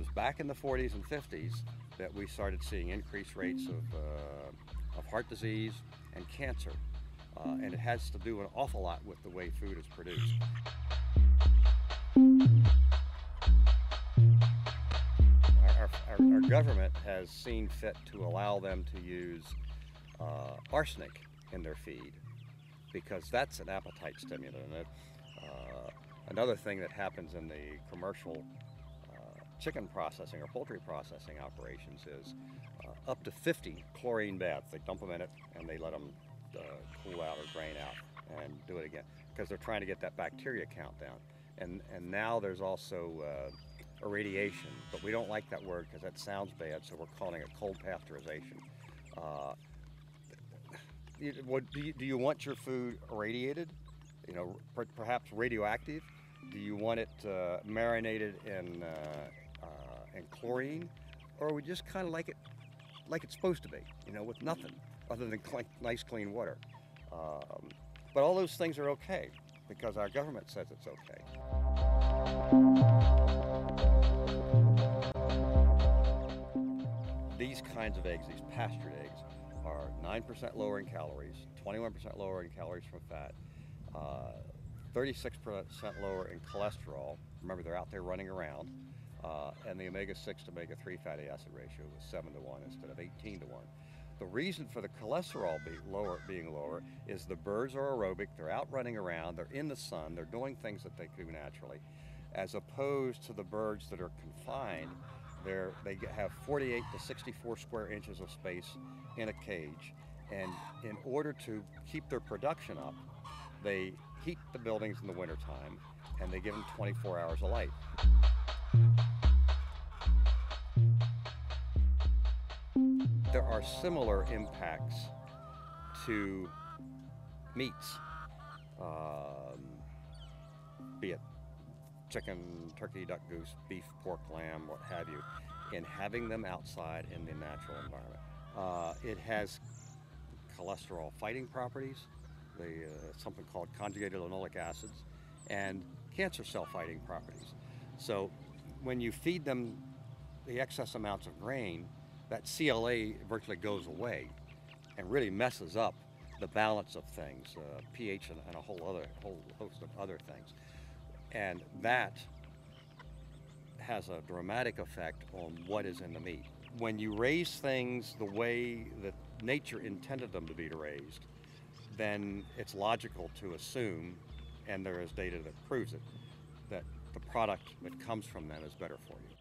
was back in the 40s and 50s that we started seeing increased rates of heart disease and cancer. And it has to do an awful lot with the way food is produced. Our government has seen fit to allow them to use arsenic in their feed because that's an appetite stimulant. Another thing that happens in the commercial chicken processing or poultry processing operations is up to 50 chlorine baths. They dump them in it and they let them cool out or drain out and do it again because they're trying to get that bacteria count down. And now there's also irradiation, but we don't like that word because that sounds bad, so we're calling it cold pasteurization. Do you want your food irradiated? You know, perhaps radioactive? Do you want it marinated in chlorine, or we just kind of like it's supposed to be? You know, with nothing other than nice clean water. But all those things are okay because our government says it's okay. These kinds of eggs, these pastured eggs, are 9% lower in calories, 21% lower in calories from fat, 36% lower in cholesterol. Remember, they're out there running around. And the omega-6 to omega-3 fatty acid ratio was 7-to-1 instead of 18-to-1. The reason for the cholesterol being lower is the birds are aerobic, they're out running around, they're in the sun, they're doing things that they do naturally, as opposed to the birds that are confined. They have 48 to 64 square inches of space in a cage, and in order to keep their production up, they heat the buildings in the wintertime, and they give them 24 hours of light. There are similar impacts to meats, be it chicken, turkey, duck, goose, beef, pork, lamb, what have you, in having them outside in the natural environment. It has cholesterol fighting properties, something called conjugated linoleic acids, and cancer cell fighting properties. So when you feed them the excess amounts of grain, that CLA virtually goes away and really messes up the balance of things, pH and a whole host of other things. And that has a dramatic effect on what is in the meat. When you raise things the way that nature intended them to be raised, then it's logical to assume, and there is data that proves it, that the product that comes from them is better for you.